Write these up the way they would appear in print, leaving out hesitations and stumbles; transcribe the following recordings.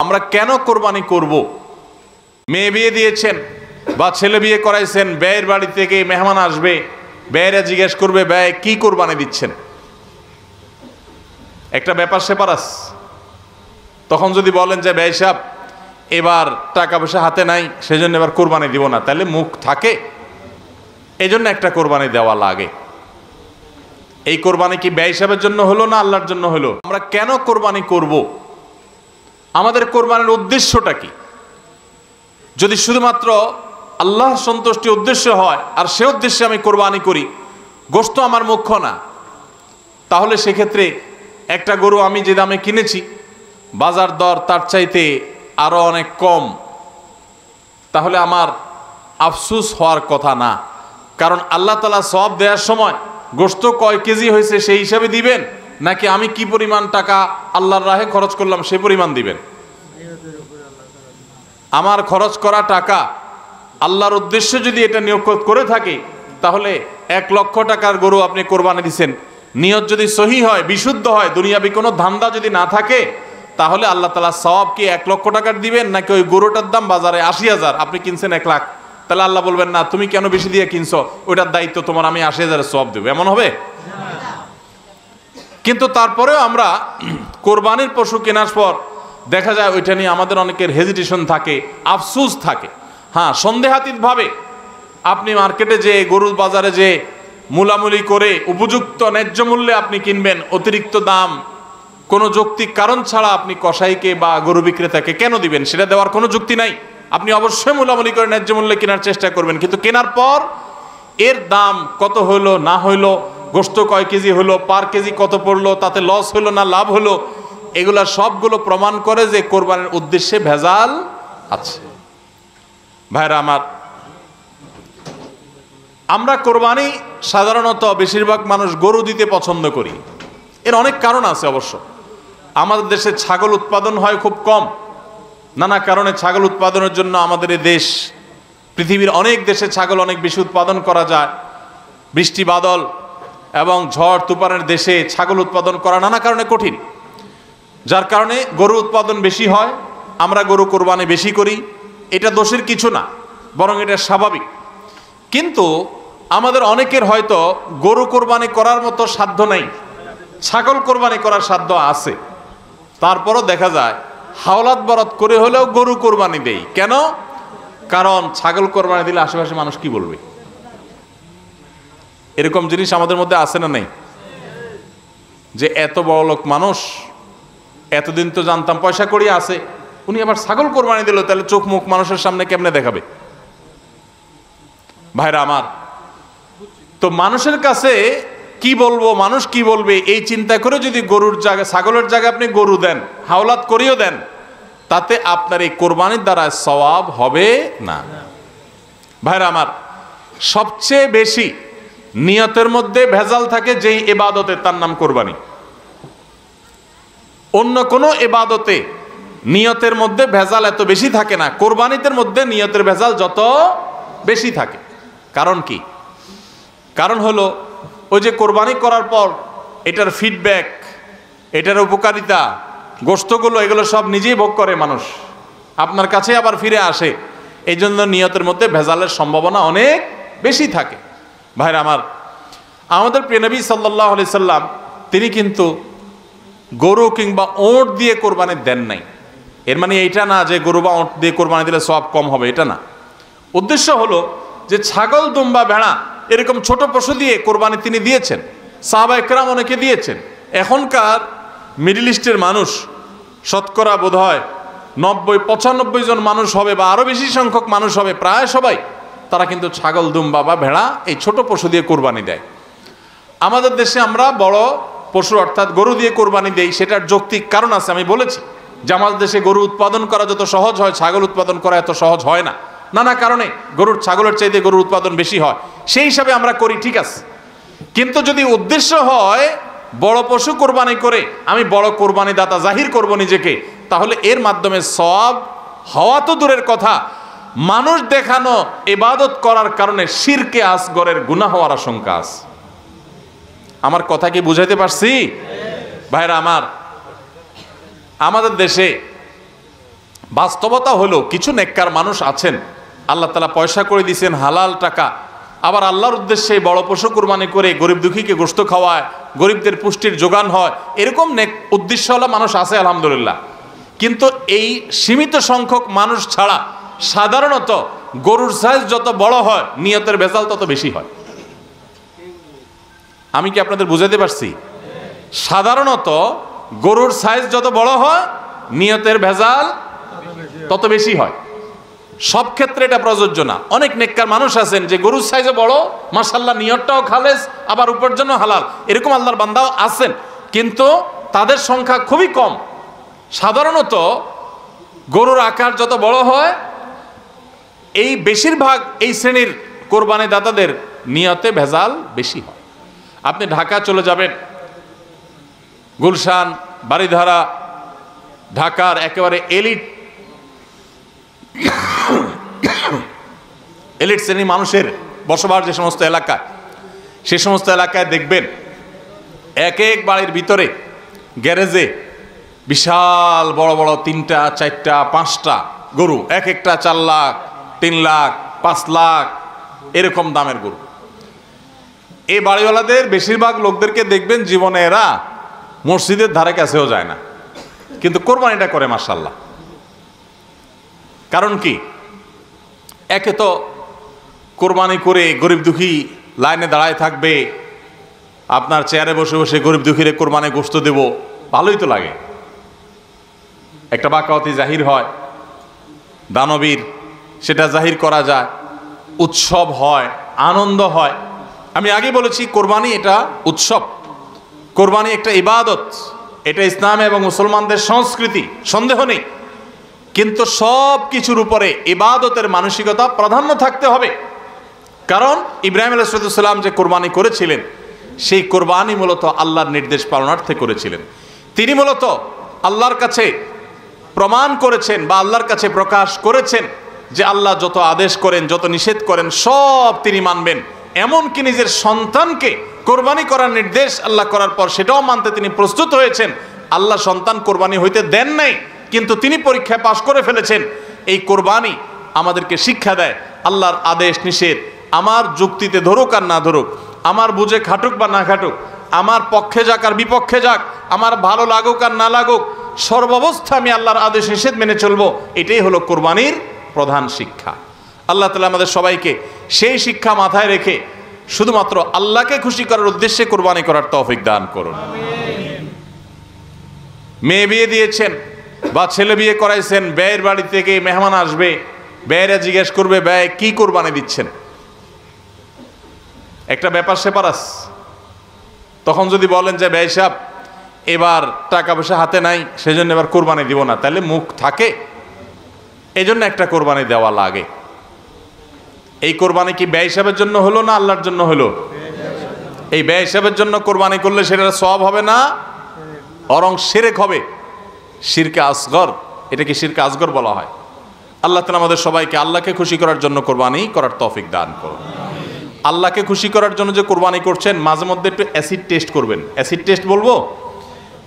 আমরা কেন কোরবানি করব? মেয়ে বিয়ে দিয়েছেন বা ছেলে বিয়ে করাইছেন, ব্যয়ের বাড়ি থেকে মেহমান আসবে, ব্যয়েরা জিজ্ঞেস করবে ব্যয় কি কোরবানি দিচ্ছেন, একটা ব্যাপার সেপার আছে। তখন যদি বলেন যে ব্যয় সাহেব এবার টাকা পয়সা হাতে নাই, সেজন্য এবার কোরবানি দিব না, তাহলে মুখ থাকে? এজন্য একটা কোরবানি দেওয়া লাগে। এই কোরবানি কি ব্যয় সাহেবের জন্য হলো না আল্লাহর জন্য হলো? আমরা কেন কোরবানি করব? আমাদের কোরবানির উদ্দেশ্যটা কি? যদি শুধুমাত্র আল্লাহর সন্তুষ্টি উদ্দেশ্য হয় আর সে উদ্দেশ্যে আমি কোরবানি করি, গোশত আমার মুখ্য না, তাহলে সেক্ষেত্রে একটা গরু আমি যে দামে কিনেছি বাজার দর তার চাইতে আরো অনেক কম, তাহলে আমার আফসোস হওয়ার কথা না। কারণ আল্লাহ তাআলা সওয়াব দেওয়ার সময় গোশত কয় কেজি হয়েছে সেই হিসাবে দিবেন, নাকি আমি কি পরিমাণ টাকা আল্লাহর রাহে খরচ করলাম সে পরিমাণ দিবেন? আমার খরচ করা টাকা আল্লাহর উদ্দেশ্যে যদি এটা নিয়োগ করে থাকে, তাহলে 1 লক্ষ টাকার গরু আপনি কোরবানি দিচ্ছেন, নিয়ত যদি সহি হয়, বিশুদ্ধ হয়, দুনিয়াবি কোনো ধান্দা যদি না থাকে, তাহলে আল্লাহ তাআলা সওয়াব কি 1 লক্ষ টাকার দিবেন, নাকি ওই গরুটার দাম বাজারে 80,000, আপনি কিনছেন 1 লাখ, তাহলে আল্লাহ বলবেন না তুমি কেন বেশি দিয়ে কিনছো, ওইটার দায়িত্ব তোমার, আমি 80,000 সওয়াব দেব? এমন হবে? কিন্তু তারপরেও আমরা কোরবানির পশু কেনার পর দেখা যায় ওইটা নিয়ে আমাদের অনেকের হেজিটেশন থাকে, আফসোস থাকে। হ্যাঁ, সন্দেহাতীতভাবে আপনি মার্কেটে যে গরুর বাজারে যে মূলামূলি করে উপযুক্ত ন্যায্য মূল্যে আপনি কিনবেন, অতিরিক্ত দাম কোনো যৌক্তিক কারণ ছাড়া আপনি কসাইকে বা গরু বিক্রেতাকে কেন দিবেন? সেটা দেওয়ার কোনো যুক্তি নাই। আপনি অবশ্যই মূলামূলি করে ন্যায্য মূল্যে কেনার চেষ্টা করবেন, কিন্তু কেনার পর এর দাম কত হইলো না হইলো, গোশত কয় কেজি হলো, পার কেজি কত পড়লো, তাতে লস হলো না লাভ হলো, এগুলা সবগুলো প্রমাণ করে যে কোরবানির উদ্দেশ্যে ভেজাল আছে। ভাইরা আমার, আমরা কোরবানি সাধারণত বেশিরভাগ মানুষ গরু দিতে পছন্দ করি। এর অনেক কারণ আছে অবশ্য। আমাদের দেশে ছাগল উৎপাদন হয় খুব কম, নানা কারণে ছাগল উৎপাদনের জন্য আমাদের এই দেশ, পৃথিবীর অনেক দেশে ছাগল অনেক বেশি উৎপাদন করা যায়। বৃষ্টি বাদল এবং ঝড় তুফানের দেশে ছাগল উৎপাদন করা নানা কারণে কঠিন, যার কারণে গরু উৎপাদন বেশি হয়, আমরা গরু কোরবানি বেশি করি। এটা দোষের কিছু না, বরং এটা স্বাভাবিক। কিন্তু আমাদের অনেকের হয়তো গরু কোরবানি করার মতো সাধ্য নেই, ছাগল কোরবানি করার সাধ্য আছে। তারপরও দেখা যায় হাওলাত বরাত করে হলেও গরু কোরবানি দেই। কেন? কারণ ছাগল কোরবানি দিলে আশেপাশে মানুষ কি বলবে? এরকম জিনিস আমাদের মধ্যে আছে না নেই? যে এত বড় লোক মানুষ, এতদিন তো জানতাম পয়সা করিয়া আছে, উনি আবার ছাগল কোরবানি দিল, তাহলে চোখ মুখ মানুষের সামনে কেমনে দেখাবে? ভাইরা আমার, তো মানুষের কাছে কি বলবো, মানুষ কি বলবে, এই চিন্তা করে যদি গরুর জায়গায় ছাগলের জায়গায় আপনি গরু দেন, হাওলাত করিও দেন, তাতে আপনার এই কোরবানির দ্বারা সওয়াব হবে না। ভাইরা আমার, সবচেয়ে বেশি নিয়তের মধ্যে ভেজাল থাকে যেই ইবাদতে, তার নাম কোরবানি। অন্য কোনো ইবাদতে নিয়তের মধ্যে ভেজাল এত বেশি থাকে না, কোরবানিদের মধ্যে নিয়তের ভেজাল যত বেশি থাকে। কারণ কি? কারণ হলো ওই যে কোরবানি করার পর এটার ফিডব্যাক, এটার উপকারিতা, গোশতগুলো, এগুলো সব নিজেই ভোগ করে মানুষ, আপনার কাছে আবার ফিরে আসে। এই জন্য নিয়তের মধ্যে ভেজালের সম্ভাবনা অনেক বেশি থাকে। ভাইরা আমার, আমাদের প্রিয় নবী সাল্লাল্লাহু আলাইহি সাল্লাম তিনি কিন্তু গরু কিংবা ওঁট দিয়ে কোরবানি দেন নাই। এর মানে এইটা না যে গরু বা ওঁট দিয়ে কোরবানি দিলে সওয়াব কম হবে, এটা না। উদ্দেশ্য হলো যে ছাগল, দুম্বা, ভেড়া এরকম ছোট পশু দিয়ে কোরবানি তিনি দিয়েছেন, সাহাবা একরাম অনেকে দিয়েছেন। এখনকার মিডল ইস্টের মানুষ শতকরা বোধ হয় 90-95 জন মানুষ হবে, বা আরো বেশি সংখ্যক মানুষ হবে, প্রায় সবাই, তারা কিন্তু ছাগল, দুম্বা বা ভেড়া এই ছোট পশু দিয়ে কোরবানি দেয়। আমাদের দেশে আমরা বড় পশু অর্থাৎ গরু দিয়ে কোরবানি দেই, সেটার যৌক্তিক কারণ আছে। আমি বলেছি যে আমাদের দেশে গরু উৎপাদন করা যত সহজ হয়, ছাগল উৎপাদন করা এত সহজ হয় না, নানা কারণে ছাগলের চাইতে গরুর উৎপাদন বেশি হয়, সেই হিসাবে আমরা করি, ঠিক আছে। কিন্তু যদি উদ্দেশ্য হয় বড় পশু কোরবানি করে আমি বড় কোরবানি দাতা জাহির করব নিজেকে, তাহলে এর মাধ্যমে সওয়াব হওয়া তো দূরের কথা, মানুষ দেখানো ইবাদত করার কারণে শিরকে আসগরের গুনাহ হওয়ার আশঙ্কা আছে। আমার কথা কি বুঝাইতে পারছি? ভাইরা আমার, আমাদের দেশে বাস্তবতা হলো কিছু নেককার মানুষ আছেন, আল্লাহ তাআলা পয়সা করে দিয়েছেন, হালাল টাকা, আবার আল্লাহর উদ্দেশ্যে বড় পশু কুরবানি করে গরিব দুঃখীকে গোশত খাওয়ায়, গরিবদের পুষ্টির যোগান হয়, এরকম নেক উদ্দেশ্যওয়ালা মানুষ আছে আলহামদুলিল্লাহ। কিন্তু এই সীমিত সংখ্যক মানুষ ছাড়া সাধারণত গরুর সাইজ যত বড় হয় নিয়তের ভেজাল তত বেশি হয়। আমি কি আপনাদের বুঝাতে পারছি? সাধারণত গরুর সাইজ যত বড় হয় নিয়তের ভেজাল তত বেশি হয়। সব ক্ষেত্রে এটা প্রযোজ্য না। অনেক নেককার মানুষ আছেন যে গরুর সাইজে বড়, মাশাআল্লাহ নিয়তটাও খালেস, আবার উপার্জনও হালাল, এরকম আল্লাহর বান্দাও আছেন, কিন্তু তাদের সংখ্যা খুবই কম। সাধারণত গরুর আকার যত বড় হয় এই বেশিরভাগ এই শ্রেণীর কোরবানি দাতাদের নিয়তে ভেজাল বেশি হয়। আপনি ঢাকা চলে যাবেন, গুলশান, বারিধারা, ঢাকার একেবারে এলিট শ্রেণীর মানুষের বসবাস যে সমস্ত এলাকায়, সে সমস্ত এলাকায় দেখবেন এক এক বাড়ির ভিতরে গ্যারেজে বিশাল বড় বড় 3টা 4টা 5টা গরু, এক একটা 4 লাখ 3 লাখ 5 লাখ এরকম দামের গরু। এই বাড়িওয়ালাদের বেশিরভাগ লোকদেরকে দেখবেন জীবনে এরা মসজিদের ধারে কাছেও যায় না, কিন্তু কোরবানিটা করে মাশাআল্লাহ। কারণ কি? একে তো কোরবানি করে গরিব দুঃখী লাইনে দাঁড়ায় থাকবে, আপনার চেয়ারে বসে বসে গরিব দুঃখীরে কোরবানি গোশত দেব, ভালোই তো লাগে। একটা বাকাওয়াতি জাহির হয়, দানবীর সেটা জাহির করা যায়, উৎসব হয়, আনন্দ হয়। আমি আগে বলেছি কোরবানি এটা উৎসব, কোরবানি একটা ইবাদত, এটা ইসলাম এবং মুসলমানদের সংস্কৃতি, সন্দেহ নেই। কিন্তু সব কিছুর উপরে ইবাদতের মানসিকতা প্রাধান্য থাকতে হবে। কারণ ইব্রাহিম আলাইহিস সালাম যে কোরবানি করেছিলেন সেই কোরবানি মূলত আল্লাহর নির্দেশ পালনার্থে করেছিলেন। তিনি মূলত আল্লাহর কাছে প্রমাণ করেছেন বা আল্লাহর কাছে প্রকাশ করেছেন যে আল্লাহ যত আদেশ করেন, যত নিষেধ করেন সব তিনি মানবেন। এমনকি নিজের সন্তানকে কোরবানি করার নির্দেশ আল্লাহ করার পর সেটাও মানতে তিনি প্রস্তুত হয়েছেন। আল্লাহ সন্তান কোরবানি হইতে দেন নাই, কিন্তু তিনি পরীক্ষায় পাশ করে ফেলেছেন। এই কোরবানি আমাদেরকে শিক্ষা দেয় আল্লাহর আদেশ নিষেধ আমার যুক্তিতে ধরুক আর না ধরুক, আমার বুঝে খাটুক বা না খাটুক, আমার পক্ষে যাক আর বিপক্ষে যাক, আমার ভালো লাগুক আর না লাগুক, সর্বাবস্থা আমি আল্লাহর আদেশ নিষেধ মেনে চলবো। এটাই হলো কোরবানির প্রধান শিক্ষা। আল্লাহ তাআলা আমাদের সবাইকে সেই শিক্ষা মাথায় রেখে শুধুমাত্র আল্লাহকে খুশি করার উদ্দেশ্যে কোরবানি করার তৌফিক দান করুন। মেয়ে বিয়ে দিয়েছেন বা ছেলে বিয়ে করাইছেন, ব্যয়ের বাড়ি থেকে মেহমান আসবে, ব্যয়েরা জিজ্ঞেস করবে ব্যয় কি কোরবানি দিচ্ছেন, একটা ব্যাপার সেপার আছে। তখন যদি বলেন যে ব্যয় সাহেব এবার টাকা পয়সা হাতে নাই, সেজন্য এবার কোরবানি দিব না, তাহলে মুখ থাকে, এই জন্য একটা কোরবানি দেওয়া লাগে। এই কোরবানি কি ব্যয় হিসাবের জন্য হলো না আল্লাহর জন্য হলো? এই ব্যয় হিসাবের জন্য কোরবানি করলে সেটা সওয়াব হবে না, বরং শিরক হবে, শিরকে আসগর। এটাকে শিরকে আসগর বলা হয়। আল্লাহ তাআলা আমাদের সবাইকে আল্লাহকে খুশি করার জন্য কোরবানি করার তৌফিক দান করুন। আল্লাহকে খুশি করার জন্য যে কোরবানি করছেন মাঝে মধ্যে একটু অ্যাসিড টেস্ট করবেন। অ্যাসিড টেস্ট বলবো,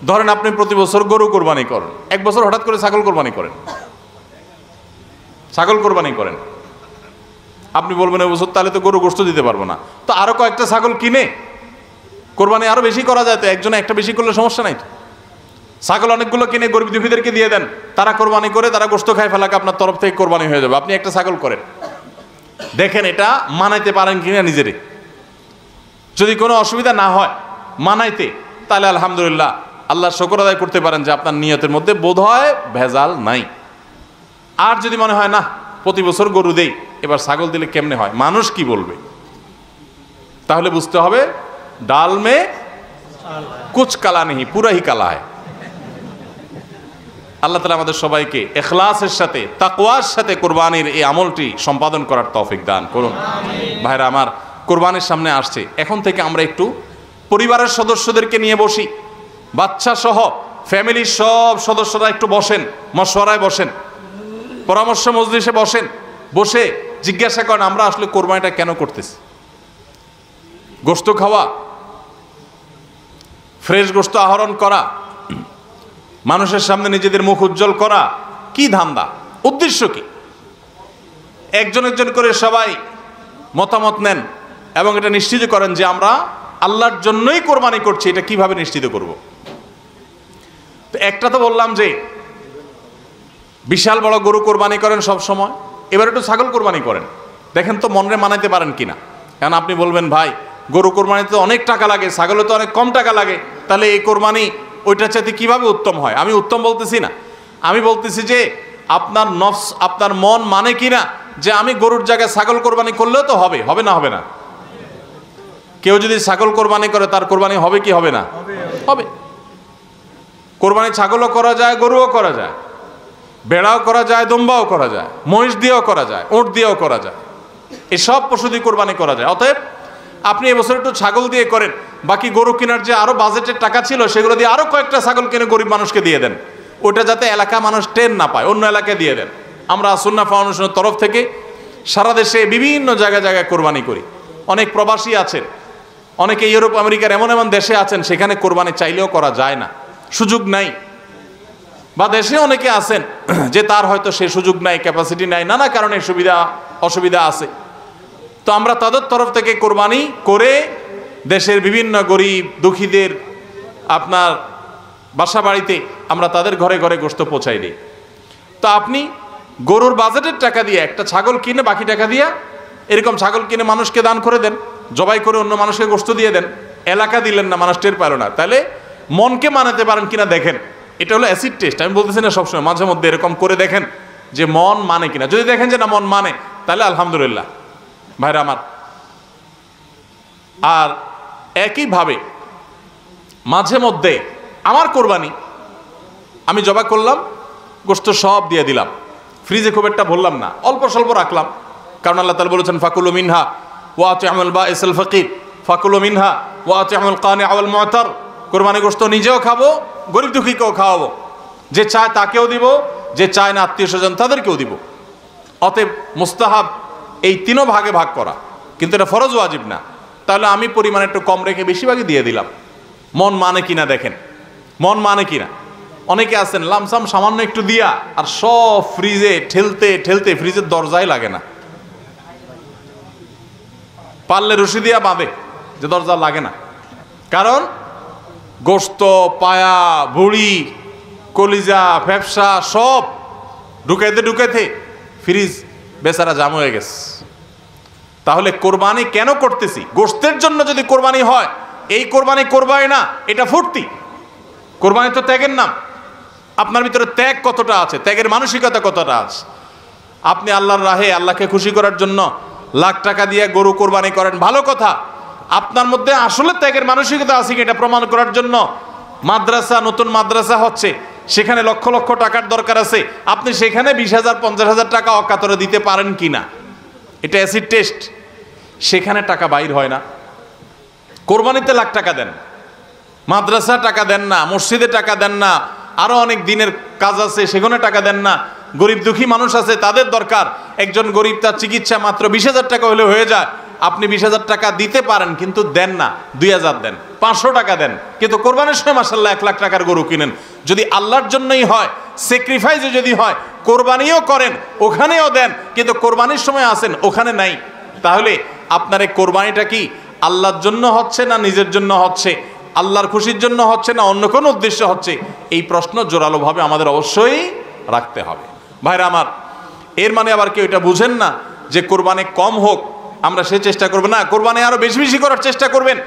ধরেন আপনি প্রতি বছর গরু কোরবানি করেন, এক বছর হঠাৎ করে ছাগল কোরবানি করেন, ছাগল কোরবানি করেন, আপনি বলবেন এই বছর তাহলে তো গরু গোশত দিতে পারবো না, তো আরো কয়েকটা ছাগল কিনে কোরবানি আরো বেশি করা যায়, তো একজনে একটা বেশি করলে সমস্যা নাই তো। ছাগল অনেকগুলো কিনে গরিব দুঃখীদেরকে দিয়ে দেন, তারা কোরবানি করে তারা গোশত খায় ফেলাকে আপনার তরফ থেকে কোরবানি হয়ে যাবে। আপনি একটা ছাগল করেন, দেখেন এটা মানাইতে পারেন কিনা নিজেরে। যদি কোনো অসুবিধা না হয় মানাইতে, তাহলে আলহামদুলিল্লাহ আল্লাহ শুকর আদায় করতে পারেন যে আপনার নিয়তের মধ্যে বোধ হয় ভেজাল নাই। আর যদি মনে হয় না প্রতি বছর গরু দেই, এবার ছাগল দিলে কেমনে হয়, মানুষ কি বলবে, তাহলে বুঝতে হবে ডাল মে কুচ কালা নেই, পুরা হি কালা হয়। আল্লাহ তাআলা আমাদের সবাইকে ইখলাসের সাথে তাকওয়ার সাথে কোরবানির এই আমলটি সম্পাদন করার তৌফিক দান করুন। ভাইরা আমার, কোরবানির সামনে আসছে, এখন থেকে আমরা একটু পরিবারের সদস্যদেরকে নিয়ে বসি, বাচ্চা সহ ফ্যামিলির সব সদস্যরা একটু বসেন, মশওয়ারায় বসেন, পরামর্শ মজলিসে বসেন, বসে জিজ্ঞাসা করেন আমরা আসলে কোরবানিটা কেন করতেছি। গোশত খাওয়া, ফ্রেশ গোশত আহরণ করা, মানুষের সামনে নিজেদের মুখ উজ্জ্বল করা, কি ধান্দা, উদ্দেশ্য কি? একজন একজন করে সবাই মতামত নেন এবং এটা নিশ্চিত করেন যে আমরা আল্লাহর জন্যই কোরবানি করছি। এটা কিভাবে নিশ্চিত করব? তো একটা তো বললাম যে বিশাল বড় গরু কোরবানি করেন সব সময়, এবার একটু ছাগল কোরবানি করেন, দেখেন তো মনে মানাইতে পারেন কিনা। কারণ আপনি বলবেন ভাই গরু কোরবানিতে অনেক টাকা লাগে, ছাগলে তো অনেক কম টাকা লাগে, তাহলে এই কোরবানি ওইটার চাইতে কিভাবে উত্তম হয়? আমি উত্তম বলতেছি না, আমি বলতেছি যে আপনার নফস, আপনার মন মানে কিনা যে আমি গরুর জায়গায় ছাগল কোরবানি করলেও তো হবে, হবে না হবে না? কেউ যদি ছাগল কোরবানি করে তার কোরবানি হবে কি হবে না? হবে। কোরবানি ছাগলও করা যায়, গরুও করা যায়, ভেড়াও করা যায়, দুম্বাও করা যায়, মহিষ দিয়েও করা যায়, উট দিয়েও করা যায়, এসব পশু দিয়ে কোরবানি করা যায়। অতএব আপনি এবছর একটু ছাগল দিয়ে করেন, বাকি গরু কেনার যে আরো বাজেটের টাকা ছিল সেগুলো দিয়ে আরো কয়েকটা ছাগল কিনে গরিব মানুষকে দিয়ে দেন, ওটা যাতে এলাকা মানুষ টেন না পায়, অন্য এলাকায় দিয়ে দেন। আমরা সুন্নাহ ফাউন্ডেশনের তরফ থেকে সারা দেশে বিভিন্ন জায়গায় জায়গায় কোরবানি করি। অনেক প্রবাসী আছেন, অনেকে ইউরোপ আমেরিকার এমন এমন দেশে আছেন সেখানে কোরবানি চাইলেও করা যায় না, সুযোগ নাই। বা দেশে অনেকে আছেন যে তার হয়তো সে সুযোগ নাই, ক্যাপাসিটি নাই, নানা কারণে সুবিধা অসুবিধা আছে। তো আমরা তাদের তরফ থেকে কোরবানি করে দেশের বিভিন্ন গরিব দুঃখীদের আপনার বাসা বাড়িতে আমরা তাদের ঘরে ঘরে গোশত পৌঁছাই দিই। তো আপনি গরুর বাজেটের টাকা দিয়ে একটা ছাগল কিনে বাকি টাকা দিয়ে এরকম ছাগল কিনে মানুষকে দান করে দেন, জবাই করে অন্য মানুষকে গোশত দিয়ে দেন, এলাকা দিলেন না, মানুষ টের পেল না। তাহলে মনকে মানাতে পারেন কিনা দেখেন, এটা হলো অ্যাসিড টেস্ট। আমি বলতেছি না সবসময়, মাঝে মধ্যে এরকম করে দেখেন যে মন মানে কিনা। যদি দেখেন যে না মন মানে, তাহলে আলহামদুলিল্লাহ ভাইরা আমার। আর একইভাবে মাঝে মধ্যে আমার কোরবানি আমি জবাই করলাম, গোশত সব দিয়ে দিলাম, ফ্রিজে খুব একটা ভরলাম না, অল্প স্বল্প রাখলাম। কারণ আল্লাহ তাআলা বলেছেন ফাকুলু মিনহা ওয়া আতি'মুল বাইসাল ফাকির, ফাকুলু মিনহা ওয়া আতি'মুল কানি'a ওয়াল মু'তার। কোরবানি গোশত নিজেও খাবো, গরিব দুঃখীকেও খাওয়াবো, যে চায় তাকেও দিব, যে চায় না আত্মীয় স্বজন তাদেরকেও দিব। অতএব মুস্তাহাব এই তিনও ভাগে ভাগ করা, কিন্তু এটা ফরজ ওয়াজিব না। তাহলে আমি পরিমাণ একটু কম রেখে বেশিরভাগই দিয়ে দিলাম। মন মানে কিনা দেখেন, মন মানে কিনা। অনেকে আছেন লামসাম সামান্য একটু দিয়া আর সব ফ্রিজে ঠেলতে ঠেলতে ফ্রিজের দরজাই লাগে না, পারলে রশি দিয়া বাঁধে যে দরজা লাগে না। কারণ গোশত, পায়া, ভুড়ি, কলিজা, ফ্যাপসা সব ঢুকাইতে ঢুকাইতে ফ্রিজ বেচারা জাম হয়ে গেছে। তাহলে কোরবানি কেন করতেছি? গোশতের জন্য যদি কোরবানি হয়, এই কোরবানি করবাই না, এটা ফুর্তি। কোরবানি তো ত্যাগের নাম। আপনার ভিতরে ত্যাগ কতটা আছে, ত্যাগের মানসিকতা কতটা আছে। আপনি আল্লাহর রাহে আল্লাহকে খুশি করার জন্য লাখ টাকা দিয়ে গরু কোরবানি করেন, ভালো কথা। আপনার মধ্যে আসলে ত্যাগের মানসিকতা আছে কি এটা প্রমাণ করার জন্য মাদ্রাসা, নতুন মাদ্রাসা হচ্ছে, সেখানে লক্ষ লক্ষ টাকার দরকার আছে, আপনি সেখানে 20,000 50,000 টাকা অকাতরে দিতে পারেন কিনা, এটা অ্যাসিড টেস্ট। সেখানে টাকা বাইর হয় না। কোরবানিতে লাখ টাকা দেন, মাদ্রাসা টাকা দেন না, মসজিদে টাকা দেন না, আরো অনেক দিনের কাজ আছে সেখানে টাকা দেন না। গরিব দুঃখী মানুষ আছে, তাদের দরকার। একজন গরিব তার চিকিৎসা মাত্র 20,000 টাকা হলে হয়ে যায়, আপনি 20,000 টাকা দিতে পারেন কিন্তু দেন না, 2,000 দেন, 500 টাকা দেন, কিন্তু কোরবানির সময় মাশাআল্লাহ 1 লাখ টাকার গরু কিনেন। যদি আল্লাহর জন্যই হয়, স্যাক্রিফাইসে যদি হয়, কোরবানিও করেন, ওখানেও দেন, কিন্তু কোরবানির সময় আসেন ওখানে নাই, তাহলে আপনার এই কোরবানিটা কি আল্লাহর জন্য হচ্ছে না নিজের জন্য হচ্ছে, আল্লাহর খুশির জন্য হচ্ছে না অন্য কোনো উদ্দেশ্য হচ্ছে? এই প্রশ্ন জোরালোভাবে আমাদের অবশ্যই রাখতে হবে। ভাইরা আমার, এর মানে আবার কেউ এটা বুঝেন না যে কোরবানি কম হোক আমরা সে চেষ্টা করবো না, কোরবানি আরো বেশি বেশি করার চেষ্টা করবেন।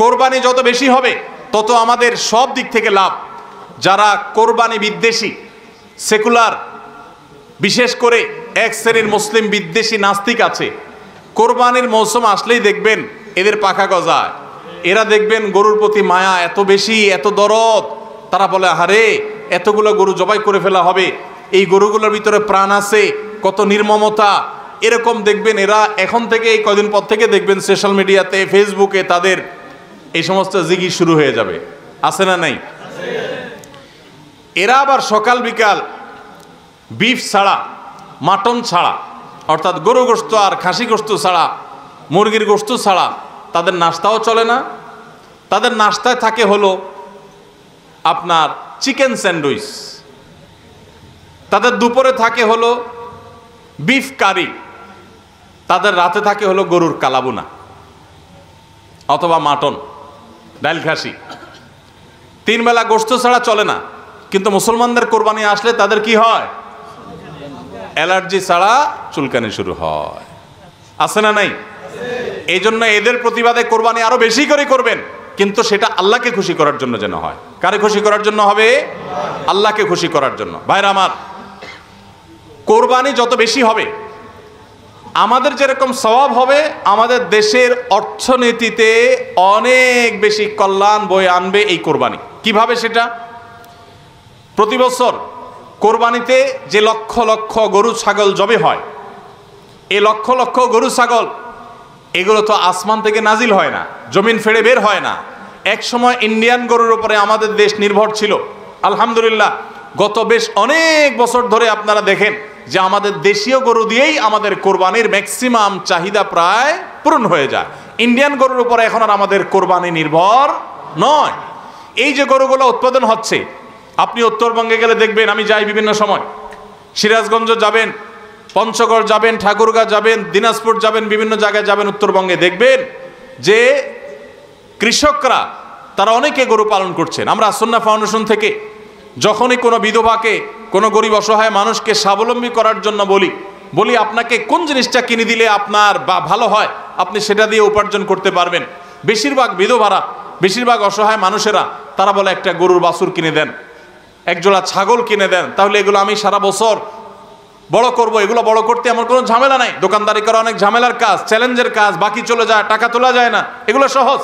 কোরবানি যত বেশি হবে তত আমাদের সব দিক থেকে লাভ। যারা কোরবানি বিদ্বেষী, সেকুলার, বিশেষ করে এক শ্রেণীর মুসলিম বিদ্বেষী নাস্তিক আছে, কোরবানির মৌসুম আসলেই দেখবেন এদের পাখা গজায়। এরা দেখবেন গরুর প্রতি মায়া এত বেশি, এত দরদ, তারা বলে আরে এতগুলো গরু জবাই করে ফেলা হবে, এই গরুগুলোর ভিতরে প্রাণ আছে, কত নির্মমতা। এরকম দেখবেন এরা এখন থেকে, এই কয়দিন পর থেকে দেখবেন সোশ্যাল মিডিয়াতে, ফেসবুকে তাদের এই সমস্ত জিগি শুরু হয়ে যাবে, আছে না নাই? এরা আবার সকাল বিকাল বিফ ছাড়া, মাটন ছাড়া, অর্থাৎ গরু গোশত আর খাসি গোশত ছাড়া, মুরগির গোশত ছাড়া তাদের নাস্তাও চলে না। তাদের নাস্তায় থাকে হলো আপনার চিকেন স্যান্ডউইচ, তাদের দুপুরে থাকে হলো বিফ কারি, তাদের রাতে থাকে হলো গরুর কালাবুনা অথবা মাটন, ডাল খাসি। 3 বেলা গোশত ছাড়া চলে না। কিন্তু মুসলমানদের কোরবানি আসলে তাদের কি হয়? অ্যালার্জি ছাড়া চুলকানি শুরু হয়। আছে না নাই? এই জন্য এদের প্রতিবাদে কোরবানি আরো বেশি করে করবেন, কিন্তু সেটা আল্লাহকে খুশি করার জন্য যেন হয়। কারে খুশি করার জন্য হবে? আল্লাহকে খুশি করার জন্য। ভাইরা আমার, কোরবানি যত বেশি হবে আমাদের যেরকম সওয়াব হবে, আমাদের দেশের অর্থনীতিতে অনেক বেশি কল্যাণ বয়ে আনবে এই কোরবানি। কিভাবে সেটা? প্রতি বছর কোরবানিতে যে লক্ষ লক্ষ গরু ছাগল জবে হয়, এই লক্ষ লক্ষ গরু ছাগল এগুলো তো আসমান থেকে নাজিল হয় না, জমিন ফেড়ে বের হয় না। এক সময় ইন্ডিয়ান গরুর উপরে আমাদের দেশ নির্ভর ছিল। আলহামদুলিল্লাহ গত বেশ অনেক বছর ধরে আপনারা দেখেন যে আমাদের দেশীয় গরু দিয়েই আমাদের কোরবানির ম্যাক্সিমাম চাহিদা প্রায় পূরণ হয়ে যায়। ইন্ডিয়ান গরুর উপরে এখন আর আমাদের কোরবানি নির্ভর নয়। এই যে গরুগুলো উৎপাদন হচ্ছে, আপনি উত্তরবঙ্গে গেলে দেখবেন, আমি যাই বিভিন্ন সময়, সিরাজগঞ্জ যাবেন, পঞ্চগড় যাবেন, ঠাকুরগাঁ যাবেন, দিনাজপুর যাবেন, বিভিন্ন জায়গায় যাবেন উত্তরবঙ্গে, দেখবেন যে কৃষকরা তারা অনেকে গরু পালন করছেন। আমরা সুন্নাহ ফাউন্ডেশন থেকে যখনই কোনো বিধবাকে, কোনো গরিব অসহায় মানুষকে স্বাবলম্বী করার জন্য বলি আপনাকে কোন জিনিসটা কিনে দিলে আপনার বা ভালো হয়, আপনি সেটা দিয়ে উপার্জন করতে পারবেন। বেশিরভাগ বিধবারা, বেশিরভাগ অসহায় মানুষেরা তারা বলে একটা গরুর বাছুর কিনে দেন, একজোড়া ছাগল কিনে দেন, তাহলে এগুলো আমি সারা বছর বড় করব। এগুলো বড় করতে আমার কোনো ঝামেলা নাই। দোকানদারি করা অনেক ঝামেলার কাজ, চ্যালেঞ্জের কাজ, বাকি চলে যায়, টাকা তোলা যায় না, এগুলো সহজ।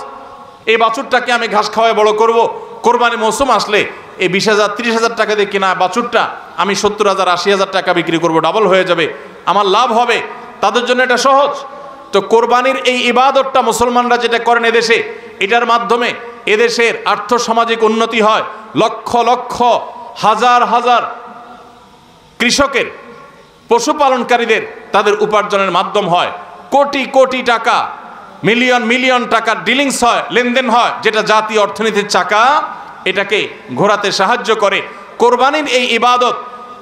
এই বাছুরটাকে আমি ঘাস খাওয়ায় বড় করব। কোরবানি মৌসুম আসলে এই 20,000 30,000 টাকা দিয়ে কেনা বাছুরটা আমি 70,000 80,000 টাকা বিক্রি করব, ডাবল হয়ে যাবে, আমার লাভ হবে। তাদের জন্য এটা সহজ। তো কোরবানির এই ইবাদতটা মুসলমানরা যেটা করেন এদেশে, এটার মাধ্যমে এদেশের আর্থ সামাজিক উন্নতি হয়। লক্ষ লক্ষ হাজার হাজার কৃষকের, পশুপালনকারীদের তাদের উপার্জনের মাধ্যম হয়। কোটি কোটি টাকা, মিলিয়ন মিলিয়ন টাকার ডিলিংস হয়, লেনদেন হয়, যেটা জাতীয় অর্থনীতির চাকা এটাকে ঘোরাতে সাহায্য করে। কোরবানির এই ইবাদত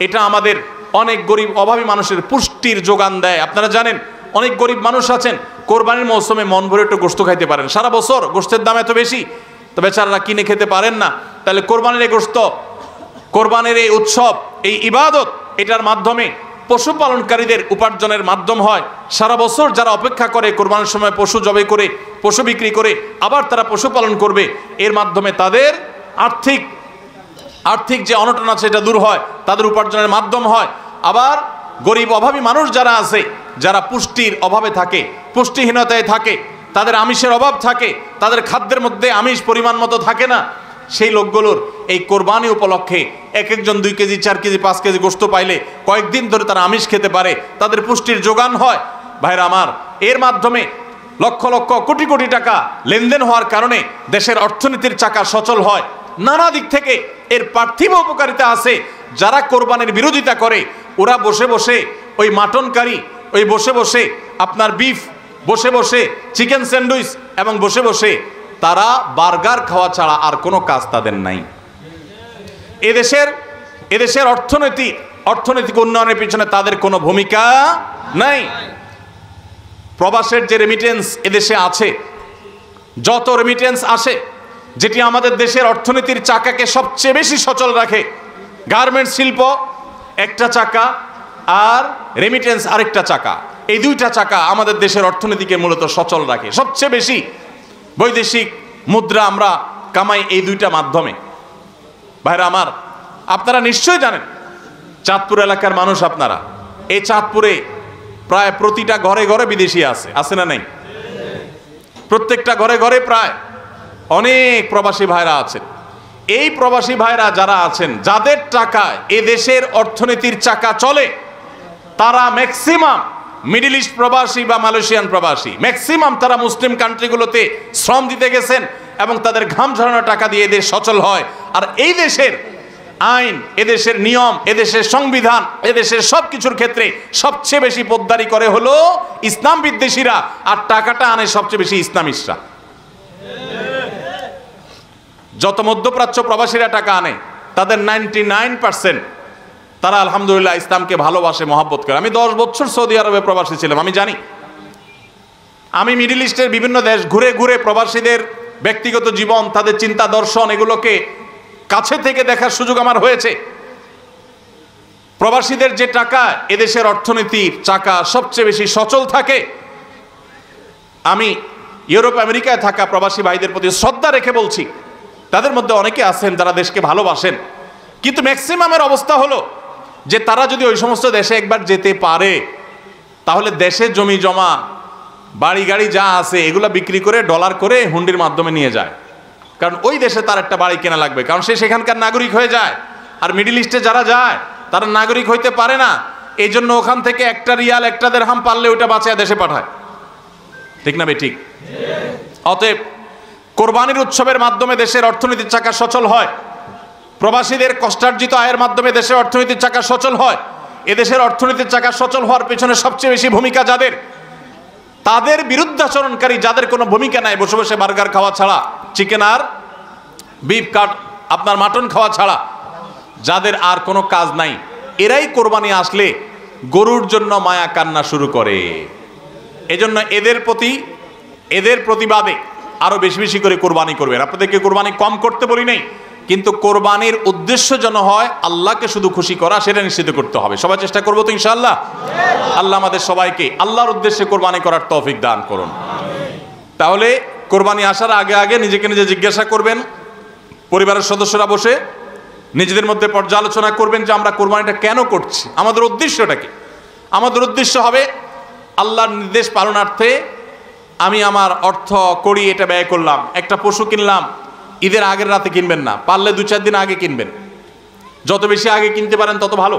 এটা আমাদের অনেক গরিব অভাবী মানুষের পুষ্টির যোগান দেয়। আপনারা জানেন অনেক গরিব মানুষ আছেন কোরবানির মৌসুমে মন ভরে একটু গোশত খাইতে পারেন, সারা বছর গোশতের দাম এত বেশি, তো বেচারারা কিনে খেতে পারেন না। তাহলে কোরবানির এই গোশত, কোরবানির এই উৎসব, এই ইবাদত, এটার মাধ্যমে পশুপালনকারীদের উপার্জনের মাধ্যম হয়। সারা বছর যারা অপেক্ষা করে কোরবানির সময় পশু জবাই করে, পশু বিক্রি করে আবার তারা পশুপালন করবে, এর মাধ্যমে তাদের আর্থিক যে অনটন আছে এটা দূর হয়, তাদের উপার্জনের মাধ্যম হয়। আবার গরিব অভাবী মানুষ যারা আছে, যারা পুষ্টির অভাবে থাকে, পুষ্টিহীনতায় থাকে, তাদের আমিষের অভাব থাকে, তাদের খাদ্যের মধ্যে আমিষ পরিমাণ মতো থাকে না, সেই লোকগুলোর এই কোরবানি উপলক্ষে এক একজন 2 কেজি 4 কেজি 5 কেজি গোশত পাইলে কয়েকদিন ধরে তারা আমিষ খেতে পারে, তাদের পুষ্টির যোগান হয়। ভাইরা আমার, এর মাধ্যমে লক্ষ লক্ষ কোটি কোটি টাকা লেনদেন হওয়ার কারণে দেশের অর্থনীতির চাকা সচল হয়। নানা দিক থেকে এর পার্থিব উপকারিতা আছে। যারা কোরবানির বিরোধিতা করে ওরা বসে বসে ওই মাটন কারি, ওই বসে বসে আপনার বিফ, বসে বসে চিকেন স্যান্ডউইচ, এবং বসে বসে তারা বার্গার খাওয়া ছাড়া আর কোনো কাজ তাদের নাই। এদেশের অর্থনৈতিক উন্নয়নের পিছনে তাদের কোনো ভূমিকা নাই। প্রবাসের যে রেমিটেন্স এদেশে আছে, যত রেমিটেন্স আসে, যেটি আমাদের দেশের অর্থনীতির চাকাকে সবচেয়ে বেশি সচল রাখে, গার্মেন্টস শিল্প একটা চাকা আর রেমিটেন্স আরেকটা চাকা, এই 2টা চাকা আমাদের দেশের অর্থনীতিকে মূলত সচল রাখে। সবচেয়ে বেশি বৈদেশিক মুদ্রা আমরা কামাই এই 2টা মাধ্যমে। ভাইরা আমার, আপনারা নিশ্চয়ই জানেন চাঁদপুর এলাকার মানুষ আপনারা, এই চাঁদপুরে প্রায় প্রতিটা ঘরে ঘরে বিদেশি আছে না নাই? প্রত্যেকটা ঘরে ঘরে প্রায় অনেক প্রবাসী ভাইরা আছেন। এই প্রবাসী ভাইরা যারা আছেন, যাদের টাকায় এ দেশের অর্থনীতির চাকা চলে, তারা ম্যাক্সিমাম মিডল ইস্ট প্রবাসী বা মালয়েশিয়ান প্রবাসী, ম্যাক্সিমাম তারা মুসলিম কান্ট্রিগুলোতে শ্রম দিতে গেছেন এবং তাদের ঘাম ঝরানো টাকা দিয়ে এদের সচল হয়। আর এই দেশের আইন, এদেশের নিয়ম, এদেশের সংবিধান, এদেশের সব কিছুর ক্ষেত্রে সবচেয়ে বেশি পোদ্দারি করে হলো ইসলাম বিদ্বেষীরা, আর টাকাটা আনে সবচেয়ে বেশি ইসলামিস্টরা। যত মধ্যপ্রাচ্য প্রবাসীরা টাকা আনে, তাদের 99% তারা আলহামদুলিল্লাহ ইসলামকে ভালোবাসে, মহব্বত করে। আমি 10 বছর সৌদি আরবে প্রবাসী ছিলাম, আমি জানি। আমি মিডল ইস্টের বিভিন্ন দেশ ঘুরে ঘুরে প্রবাসীদের ব্যক্তিগত জীবন, তাদের চিন্তা দর্শন, এগুলোকে কাছে থেকে দেখার সুযোগ আমার হয়েছে। প্রবাসীদের যে টাকা, এদেশের অর্থনীতির চাকা সবচেয়ে বেশি সচল থাকে। আমি ইউরোপ আমেরিকায় থাকা প্রবাসী ভাইদের প্রতি শ্রদ্ধা রেখে বলছি, তাদের মধ্যে অনেকে আছেন যারা দেশকে ভালোবাসেন, কিন্তু ম্যাক্সিমামের অবস্থা হলো যে তারা যদি ওই সমস্ত দেশে একবার যেতে পারে, তাহলে দেশে জমি জমা, বাড়ি গাড়ি যা আছে এগুলো বিক্রি করে ডলার করে হুন্ডির মাধ্যমে নিয়ে যায়। কারণ ওই দেশে তার একটা বাড়ি কেনা লাগবে, কারণ সে সেখানকার নাগরিক হয়ে যায়। আর মিডিল ইস্টে যারা যায় তারা নাগরিক হইতে পারে না, এই জন্য ওখান থেকে একটা রিয়াল, একটা দেরহাম পারলে ওইটা বাঁচায় দেশে পাঠায়। ঠিক না ঠিক? অতএব কোরবানির উৎসবের মাধ্যমে দেশের অর্থনীতির চাকা সচল হয়, প্রবাসীদের কষ্টার্জিত আয়ের মাধ্যমে দেশের অর্থনীতির চাকা সচল হয়। এদেশের অর্থনীতির চাকা সচল হওয়ার পেছনে সবচেয়ে বেশি ভূমিকা যাদের, তাদের বিরুদ্ধাচরণকারী যাদের কোনো ভূমিকা নাই, বসে বসে বার্গার খাওয়া ছাড়া, চিকেন আর বিফ কাট আপনার মাটন খাওয়া ছাড়া যাদের আর কোনো কাজ নাই, এরাই কোরবানি আসলে গরুর জন্য মায়া কান্না শুরু করে। এজন্য এদের প্রতিবাদে আরো বেশি বেশি করে কোরবানি করবেন। আপনাদেরকে কোরবানি কম করতে বলি নাই, কিন্তু কোরবানির উদ্দেশ্য যেন হয় আল্লাহকে শুধু খুশি করা, সেটা নিশ্চিত করতে হবে। সবাই চেষ্টা করবো তো ইনশাআল্লাহ। আল্লাহ আমাদের সবাইকে আল্লাহর উদ্দেশ্যে কোরবানি করার তৌফিক দান করুন। তাহলে কোরবানি আসার আগে আগে নিজেকে নিজে জিজ্ঞাসা করবেন, পরিবারের সদস্যরা বসে নিজেদের মধ্যে পর্যালোচনা করবেন যে আমরা কোরবানিটা কেন করছি, আমাদের উদ্দেশ্যটা কি। আমাদের উদ্দেশ্য হবে আল্লাহর নির্দেশ পালনার্থে আমি আমার অর্থ করি, এটা ব্যয় করলাম। একটা পশু কিনলাম, ঈদের আগের রাতে কিনবেন না, পারলে 2-4 দিন আগে কিনবেন। যত বেশি আগে কিনতে পারেন তত ভালো।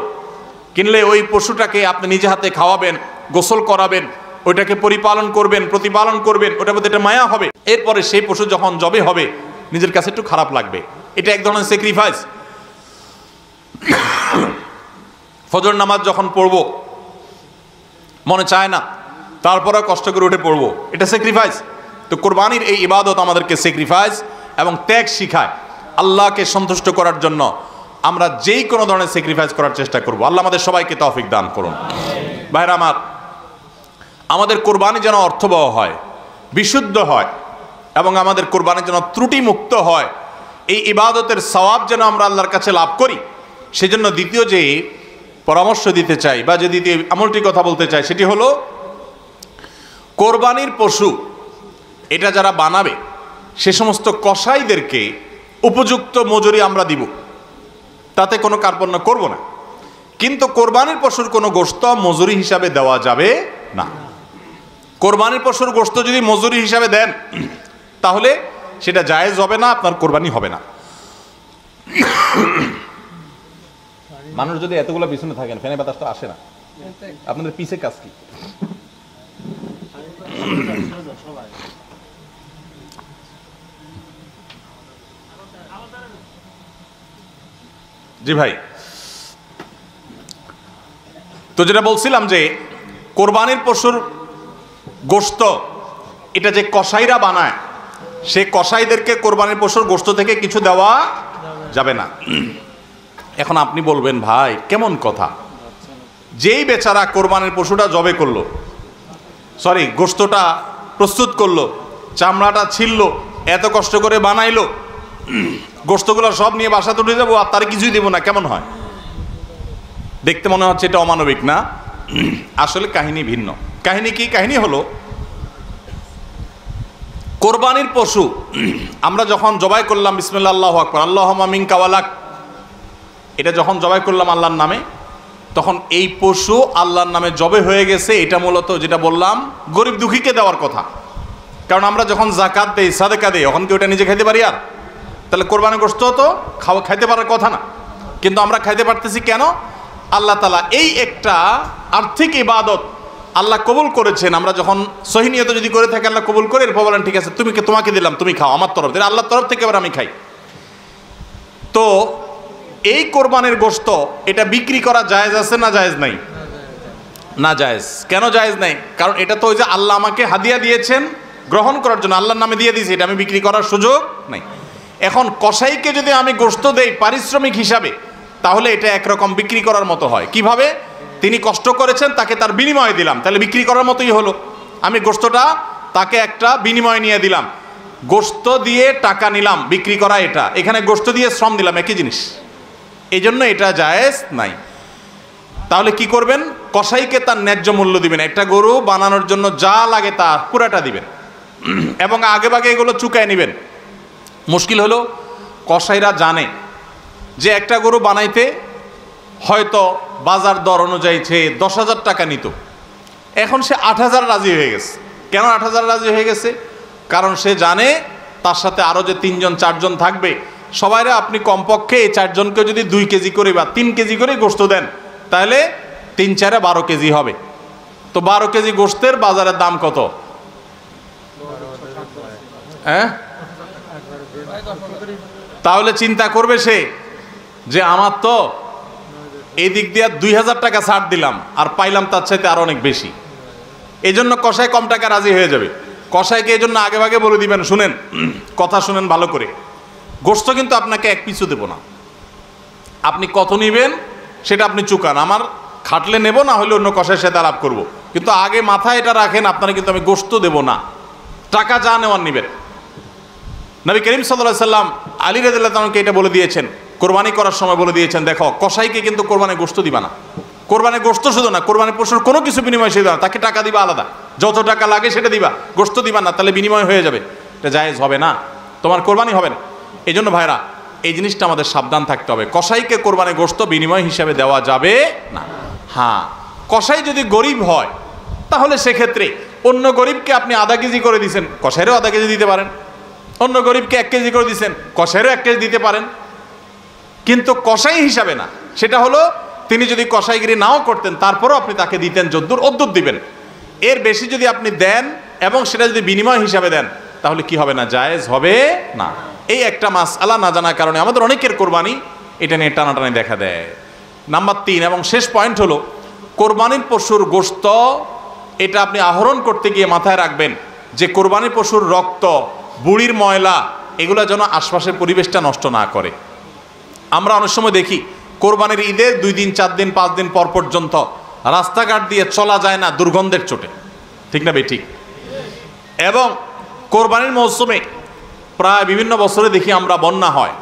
কিনলে ওই পশুটাকে আপনি নিজে হাতে খাওয়াবেন, গোসল করাবেন, ওইটাকে পরিপালন করবেন, প্রতিপালন করবেন, ওটার মধ্যে একটা মায়া হবে। এরপরে সেই পশু যখন জবে হবে নিজের কাছে একটু খারাপ লাগবে, এটা এক ধরনের স্যাক্রিফাইস। ফজর নামাজ যখন পড়বো মনে চায় না, তারপরে কষ্ট করে উঠে পড়বো, এটা স্যাক্রিফাইস। তো কোরবানির এই ইবাদত আমাদেরকে স্যাক্রিফাইস এবং ত্যাগ শিখায়। আল্লাহকে সন্তুষ্ট করার জন্য আমরা যেই কোনো ধরনের স্যাক্রিফাইস করার চেষ্টা করব। আল্লাহ আমাদের সবাইকে তৌফিক দান করুন। ভাইরা আমার, আমাদের কোরবানি যেন অর্থবহ হয়, বিশুদ্ধ হয়, এবং আমাদের কোরবানি যেন ত্রুটি মুক্ত হয়, এই ইবাদতের সওয়াব যেন আমরা আল্লাহর কাছে লাভ করি, সেজন্য দ্বিতীয় যে পরামর্শ দিতে চাই বা যে দ্বিতীয় আমলটির কথা বলতে চাই, সেটি হলো কোরবানির পশু এটা যারা বানাবে সে সমস্ত কসাইদেরকে উপযুক্ত মজুরি আমরা দিব, তাতে কোনো কার্পণ্য করব না। কিন্তু কোরবানির পশুর কোনো গোশত মজুরি হিসাবে দেওয়া যাবে না। কোরবানির পশুর গোশত যদি মজুরি হিসাবে দেন তাহলে সেটা জায়েজ হবে না, আপনার কোরবানি হবে না। মানুষ যদি এতগুলো পিছনে থাকেন, ফ্যানের বাতাস তো আসে না, আপনাদের পিছে কাজ কি? জি ভাই, তো যেটা বলছিলাম যে কোরবানির পশুর গোশত এটা যে কসাইরা বানায়, সে কসাইদেরকে কোরবানির পশুর গোশত থেকে কিছু দেওয়া যাবে না। এখন আপনি বলবেন, ভাই কেমন কথা, যেই বেচারা কোরবানির পশুটা জবে করলো, সরি গোশতটা প্রস্তুত করলো, চামড়াটা ছিললো, এত কষ্ট করে বানাইলো, গোশতগুলো সব নিয়ে বাসাতে উঠে যাবো আর তার কিছুই দেবো না, কেমন হয়? দেখতে মনে হচ্ছে এটা অমানবিক না? আসলে কাহিনী ভিন্ন। কাহিনী কি? কাহিনী হলো কোরবানির পশু আমরা যখন জবাই করলাম, বিসমিল্লাহ আল্লাহু আকবার, আল্লাহুম্মা মিনকা ওয়ালাক, এটা যখন জবাই করলাম আল্লাহর নামে, তখন এই পশু আল্লাহর নামে জবে হয়ে গেছে। এটা মূলত যেটা বললাম গরিব দুঃখীকে দেওয়ার কথা। কারণ আমরা যখন যাকাত দেই, সাদেকা দেই, তখন কি ওটা নিজে খাইতে পারি? আর তাহলে কোরবানির গোশত তো খাইতে পারার কথা না, কিন্তু আমরা খাইতে পারতেছি কেন? আল্লাহ তাআলা এই একটা আর্থিক ইবাদত আল্লাহ কবুল করেছেন। আমরা যখন সহি নিয়ত যদি করে থাকি, আল্লাহ কবুল করে এরপর বলেন ঠিক আছে তোমাকে দিলাম, তুমি খাও আমার তরফ থেকে, আল্লাহর তরফ থেকে এবার আমি খাই। তো এই কোরবানির গোশত এটা বিক্রি করা জায়েজ আছে না জায়েজ নাই? না জায়েজ। কেন জায়েজ নাই? কারণ এটা তো ওই যে আল্লাহ আমাকে হাদিয়া দিয়েছেন গ্রহণ করার জন্য, আল্লাহর নামে দিয়ে দিয়েছি, এটা আমি বিক্রি করার সুযোগ নাই। এখন কসাইকে যদি আমি গোশত দেই পারিশ্রমিক হিসাবে, তাহলে এটা একরকম বিক্রি করার মতো হয়। কিভাবে? তিনি কষ্ট করেছেন, তাকে তার বিনিময়ে দিলাম, তাহলে বিক্রি করার মতোই হলো। আমি গোশতটা তাকে একটা বিনিময় নিয়ে দিলাম, গোশত দিয়ে টাকা নিলাম, বিক্রি করা এটা, এখানে গোশত দিয়ে শ্রম দিলাম, একই জিনিস, এই জন্য এটা জায়েজ নাই। তাহলে কি করবেন? কসাইকে তার ন্যায্য মূল্য দিবেন, একটা গরু বানানোর জন্য যা লাগে তা পুরাটা দিবেন এবং আগে ভাগে এগুলো চুকায় নেবেন। মুশকিল হলো কসাইরা জানে যে একটা গরু বানাইতে হয়তো বাজার দর অনুযায়ী সে 10,000 টাকা নিত, এখন সে 8,000 রাজি হয়ে গেছে। কেন 8,000 রাজি হয়ে গেছে? কারণ সে জানে তার সাথে আরও যে 3জন 4জন থাকবে, সবাইরা আপনি কমপক্ষে এই 4 জনকে যদি 2 কেজি করে বা 3 কেজি করে গোশত দেন, তাহলে 3 4 12 কেজি হবে। তো 12 কেজি গোশতের বাজারের দাম কত? হ্যাঁ, তাহলে চিন্তা করবে সে যে আমার তো এই দিক দিয়ে 2,000 টাকা ছাড় দিলাম আর পাইলাম তার চাইতে আরো অনেক বেশি। এই জন্য কসাই কম টাকা রাজি হয়ে যাবে। কসাইকে এই জন্য আগে ভাগে বলে দিবেন, শুনেন, কথা শুনেন ভালো করে, গোশত কিন্তু আপনাকে এক পিছু দেব না, আপনি কত নিবেন সেটা আপনি চুকান, আমার খাটলে নেব, না হলে অন্য কসাইয়ের সাথে আলাপ করবো, কিন্তু আগে মাথায় এটা রাখেন আপনারা কিন্তু আমি গোশত দেব না, টাকা যা নেওয়ার নিবেন। নবী করিম সাল্লাল্লাহু আলাইহি সাল্লাম আলী রাদিয়াল্লাহু তাআলাকে এটা বলে দিয়েছেন, কোরবানি করার সময় বলে দিয়েছেন, দেখো কসাইকে কিন্তু কোরবানি গোশত দিবা না, কোরবানি গোশত শুধু না, কোরবানি পশুর কোনো কিছু বিনিময় সে দিবা না, তাকে টাকা দিবা আলাদা, যত টাকা লাগে সেটা দিবা, গোশত দিবা না, তাহলে বিনিময় হয়ে যাবে, এটা জায়েজ হবে না, তোমার কোরবানি হবে না। এই জন্য ভাইরা এই জিনিসটা আমাদের সাবধান থাকতে হবে, কসাইকে কোরবানি গোশত বিনিময় হিসাবে দেওয়া যাবে না। হ্যাঁ, কসাই যদি গরিব হয় তাহলে সেক্ষেত্রে অন্য গরিবকে আপনি আধা কেজি করে দিচ্ছেন, কসাইরও আধা কেজি দিতে পারেন, অন্য গরিবকে 1 কেজি করে দিচ্ছেন, কসাইরও 1 কেজি দিতে পারেন, কিন্তু কসাই হিসাবে না। সেটা হলো তিনি যদি কসাইগিরি নাও করতেন তারপরও আপনি তাকে দিতেন যদ্দুর অদ্দুর দিবেন, এর বেশি যদি আপনি দেন এবং সেটা যদি বিনিময় হিসাবে দেন তাহলে কি হবে না, জায়েজ হবে না। এই একটা মাসআলা না জানার কারণে আমাদের অনেকের কোরবানি এটা নিয়ে টানাটানি দেখা দেয়। নাম্বার 3 এবং শেষ পয়েন্ট হলো, কোরবানির পশুর গোশত এটা আপনি আহরণ করতে গিয়ে মাথায় রাখবেন যে কোরবানির পশুর রক্ত, বুড়ির ময়লা, এগুলো যেন আশপাশের পরিবেশটা নষ্ট না করে। আমরা অনেক সময় দেখি কোরবানির ঈদের 2 দিন 4 দিন 5 দিন পর পর্যন্ত রাস্তাঘাট দিয়ে চলা যায় না দুর্গন্ধের চোটে, ঠিক না বেঠিক? এবং কোরবানির মৌসুমে প্রায় বিভিন্ন বছরে দেখি আমরা বন্যা হয়,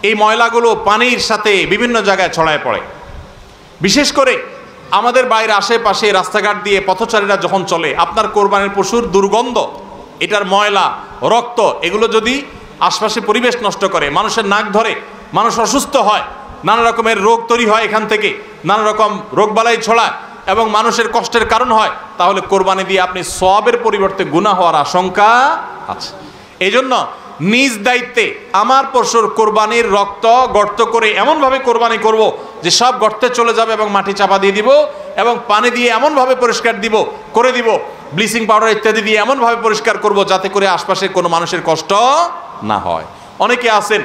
এই ময়লাগুলো পানির সাথে বিভিন্ন জায়গায় ছড়ায় পড়ে। বিশেষ করে আমাদের বাইরে আশেপাশে রাস্তাঘাট দিয়ে পথচারীরা যখন চলে, আপনার কোরবানির পশুর দুর্গন্ধ, এটার ময়লা, রক্ত, এগুলো যদি আশপাশে পরিবেশ নষ্ট করে, মানুষের নাক ধরে, মানুষ অসুস্থ হয়, নানা রকমের রোগ তৈরি হয়, এখান থেকে নানা রকম রোগবালাই ছড়ায় এবং মানুষের কষ্টের কারণ হয়, তাহলে কোরবানি দিয়ে আপনি সওয়াবের পরিবর্তে গুনাহ হওয়ার আশঙ্কা আছে। এই জন্য নিজ দায়িত্বে আমার পশুর কোরবানির রক্ত গর্ত করে এমনভাবে কোরবানি করব যে সব গর্তে চলে যাবে এবং মাটি চাপা দিয়ে দিব এবং পানি দিয়ে এমনভাবে পরিষ্কার করে দিব, ব্লিচিং পাউডার ইত্যাদি দিয়ে এমনভাবে পরিষ্কার করব যাতে করে আশপাশে কোনো মানুষের কষ্ট না হয়। অনেকে আছেন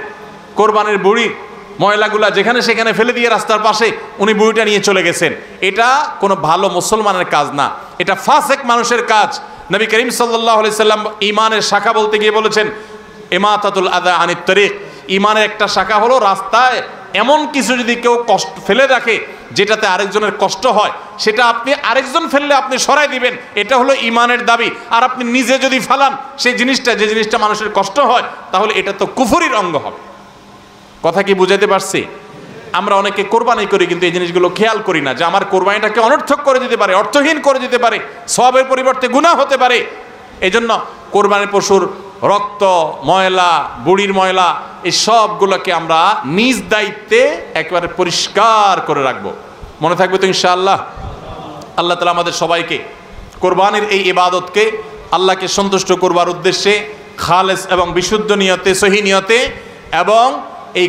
কোরবানির বুড়ি ময়লাগুলা যেখানে সেখানে ফেলে দিয়ে রাস্তার পাশে উনি বুড়িটা নিয়ে চলে গেছেন, এটা কোনো ভালো মুসলমানের কাজ না, এটা ফাসেক মানুষের কাজ। নবী করিম সাল্লাল্লাহু আলাইহি সাল্লাম ঈমানের শাখা বলতে গিয়ে বলেছেন, ইমাতাতুল আযা আনিত তরিক, ঈমানের একটা শাখা হলো রাস্তায় এমন কিছু যদি কেউ কষ্ট ফেলে রাখে যেটাতে আরেকজনের কষ্ট হয়, সেটা আপনি আরেকজন ফেললে আপনি সরাই দিবেন, এটা হলো ঈমানের দাবি। আর আপনি নিজে যদি ফালান সেই জিনিসটা, যে জিনিসটা মানুষের কষ্ট হয়, তাহলে এটা তো কুফরির অঙ্গ হবে। কথা কি বুঝাইতে পারছি? আমরা অনেকে কোরবানি করি কিন্তু এই জিনিসগুলো খেয়াল করি না যে আমার কোরবানিটাকে অনর্থক করে দিতে পারে, অর্থহীন করে দিতে পারে, সওয়াবের পরিবর্তে গুনাহ হতে পারে। এই জন্য কোরবানির পশুর রক্ত, ময়লা, বুড়ির ময়লা, এই সবগুলোকে আমরা নিজ দায়িত্বে একেবারে পরিষ্কার করে রাখবো। মনে থাকবে তো ইনশাআল্লাহ? আল্লাহ তাআলা আমাদের সবাইকে কোরবানির এই ইবাদতকে আল্লাহকে সন্তুষ্ট করবার উদ্দেশ্যে খালেস এবং বিশুদ্ধ নিয়তে, সহি নিয়তে, এবং এই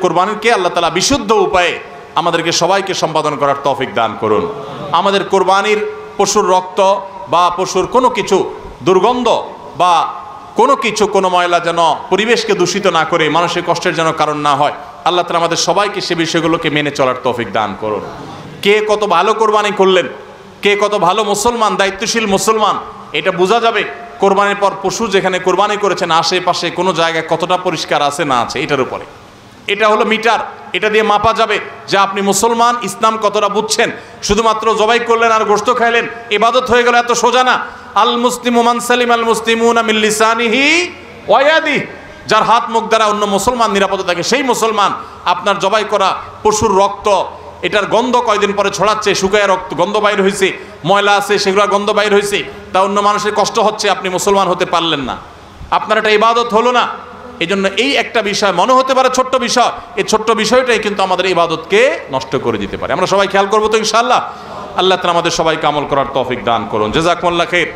কোরবানিরকে আল্লাহ তাআলা বিশুদ্ধ উপায়ে আমাদেরকে সবাইকে সম্পাদন করার তৌফিক দান করুন। আমাদের কোরবানির পশুর রক্ত বা পশুর কোনো কিছু দুর্গন্ধ বা কোনো কিছু, কোনো ময়লা যেন পরিবেশকে দূষিত না করে, মানুষের কষ্টের যেন কারণ না হয়। আল্লাহ তাআলা আমাদের সবাইকে সে বিষয়গুলোকে মেনে চলার তৌফিক দান করুন। কে কত ভালো কোরবানি করলেন, কে কত ভালো মুসলমান, দায়িত্বশীল মুসলমান, এটা বোঝা যাবে কোরবানির পর পশু যেখানে কোরবানি করেছেন আশেপাশে কোনো জায়গায় কতটা পরিষ্কার আছে না আছে এটার উপরে। এটা হলো মিটার। এটা দিয়ে মাপা যাবে যে আপনি মুসলমান, ইসলাম কতটা বুঝছেন। শুধুমাত্র জবাই করলেন আর গোশত খাইলেন ইবাদত হয়ে গেল, এত সোজা না। আল মুসলিমু মান সালিমা আল মুসলিমুনা মিন লিসানিহি ওয়া ইয়াদিহি, যার হাত মুখ দ্বারা অন্য মুসলমান নিরাপদে থাকে সেই মুসলমান। আপনার জবাই করা পশুর রক্ত, এটার গন্ধ কয়দিন পরে ছড়াচ্ছে, শুকায় রক্ত গন্ধ বাইর হয়েছে, ময়লা আছে সেগুলোর গন্ধ বাইর হয়েছে, তা অন্য মানুষের কষ্ট হচ্ছে, আপনি মুসলমান হতে পারলেন না, আপনার এটা ইবাদত হলো না। এই জন্য এই একটা বিষয় মনে হতে পারে ছোট্ট বিষয়, এই ছোট্ট বিষয়টাই কিন্তু আমাদের ইবাদতকে নষ্ট করে দিতে পারে। আমরা সবাই খেয়াল করবো তো ইনশাআল্লাহ। আল্লাহ তাআলা আমাদের সবাইকে আমল করার তৌফিক দান করুন। জাযাকুমুল্লাহ খাইর।